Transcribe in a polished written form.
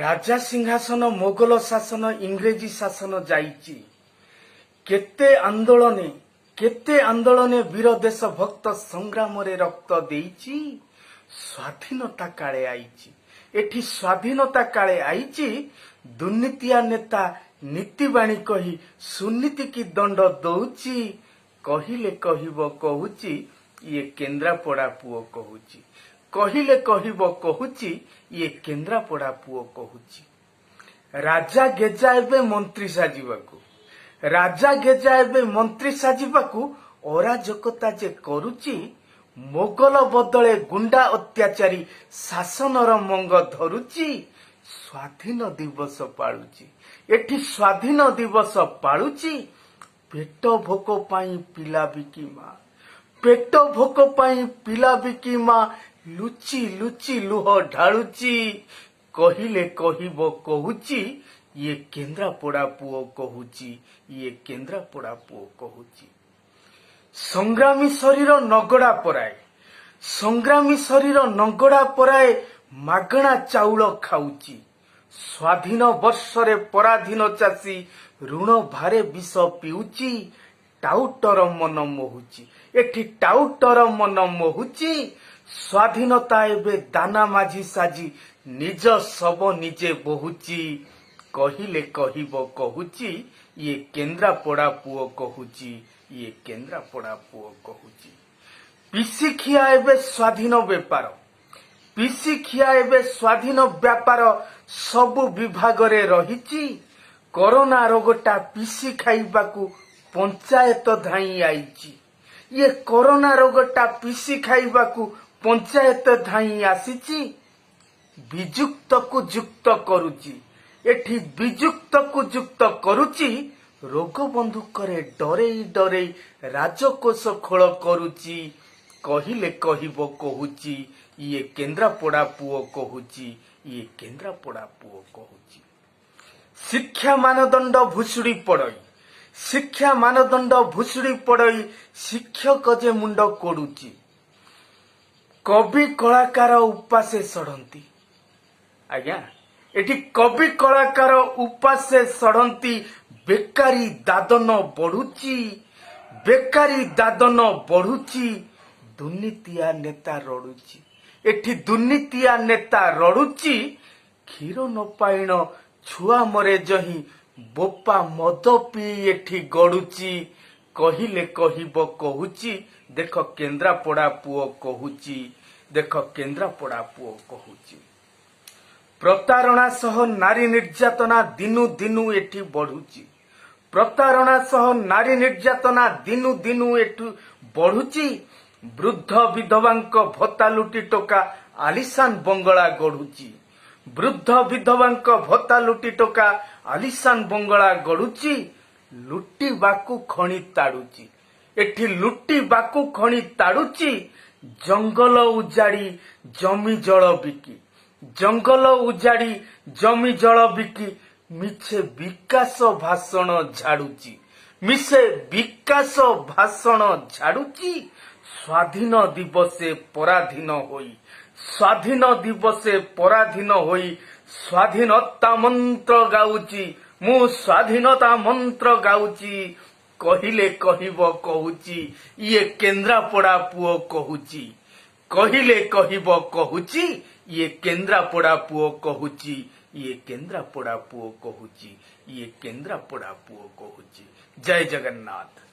राजा सिंहासन मोगल शासन इंग्रेजी शासन जाइची केते आंदोलने वीर देश भक्त संग्राम रे रक्त देइची स्वाधीनता काले आईची एठी स्वाधीनता काले आईची दुर्नीतिया नेता नीतिबाणी कही सुनीति की दंड दौची कहिले कहिबो कहूची ये केन्द्रापड़ा पुओ कहूची कहिले कहिबो कहूची ये केन्द्रापड़ा पुओ कहूची राजा गेजा एबे मंत्री साजिबाकू राजा गेजा एबे मंत्री साजिबाकू अराजकता जे करूची मोगल बदले गुंडा अत्याचारी शासनर मंग धरुची स्वाधीन दिवस पालुची एठी स्वाधीन दिवस पालुची पेट भोक पाई पिला बिकी मां पेट भोक पाई पिला बिकी मां लुची लुची लुह ढालुची कहिले कहिबो कहूची ये केन्द्रापड़ा पुओ कहूची ये केन्द्रापड़ा पुओ कहूची संग्रामी शरीर नगड़ा पराए संग्रामी शरीर नगड़ा पराए मागणा चाउल खाऊची स्वाधीन वर्षरे पराधीन चाषी ऋण भारे विष पिउची टाउटर मन मोहुची एठी टाउटर मन मोहुची स्वाधीनता एबे दाना माझी साजी निज सब निजे बहुची कहिले कहिबो कहूची ये केन्द्रापड़ा पुओ कहूची ये केन्द्रापड़ा पुओ कहूची पिसी खिया एबे स्वाधीन बेपार पिसी खिया एबे स्वाधीन व्यापार सबु विभाग रे रहिची कोरोना रोगटा पिसी खाइबाकू पंचायत धाई आईची ये कोरोना रोगटा पिसी खाइबाकू पंचायत धाई आसीची विजुक्त को जुक्त करूची एठी विजुक्त को जुक्त करूची रोग बंधुक रे डरे डरे राजकोष खोल करूची कहिले कहिबो कहूची ये केन्द्रापड़ा पुओ कहूची ये केन्द्रापड़ा पुओ कहूची शिक्षा मानदंड भुसुड़ी पड़ई शिक्षा मानदंड भुसुड़ी पड़ई शिक्षक जे मुंड कोडुची कवि कलाकार उपासे सड़ती आज्ञा एठी कवि कलाकार उपासे सड़ती बेकारी दादन बढ़ुची बेकारी दादन बढ़ुची दुर्नीतिया नेता रड़ुची एठी दुर्नीतिया नेता रड़ुची क्षीर न पाइण छुआ मरे जही बोपा मद पी एठी गड़ुची कहिले कहिबो कहूची देख केन्द्रापड़ा पुओ कहूची देख केन्द्रापड़ा पुओ कहूची प्रतारणा सह नारी निर्यातना दिनु दिनु एठी बढ़ुची प्रतारणा सह नारी निर्यातना दिनु दिनु एठी बढ़ुची वृद्ध विधवांक भत्ता लुटी टोका आलिशान बंगला गढ़ुची वृद्ध विधवांक भत्ता लुटी टोका आलिशान बंगला गढ़ुची लुटी बाकू खणी ताड़ुची एठी लुटी बाकू खणी ताड़ुची जंगल उजाड़ी जमी जल बिकी जंगल उजाड़ी जमी जल बिकी मिछे विकास भाषण झाड़ुची मिसे विकास भाषण झाड़ुची स्वाधीन दिवसे पराधीन होई स्वाधीन दिवसे पराधीन होई स्वाधीनता मंत्र गाउची मु स्वाधीनता मंत्र गाउची कहिले कहिबो कहूची ये केन्द्रापड़ा पुओ कहूची कहिले कहिबो कहूची ये केन्द्रापड़ा पुओ कहूची ये केन्द्रापड़ा पुओ कहूची ये केन्द्रापड़ा पुओ कहूची जय जगन्नाथ।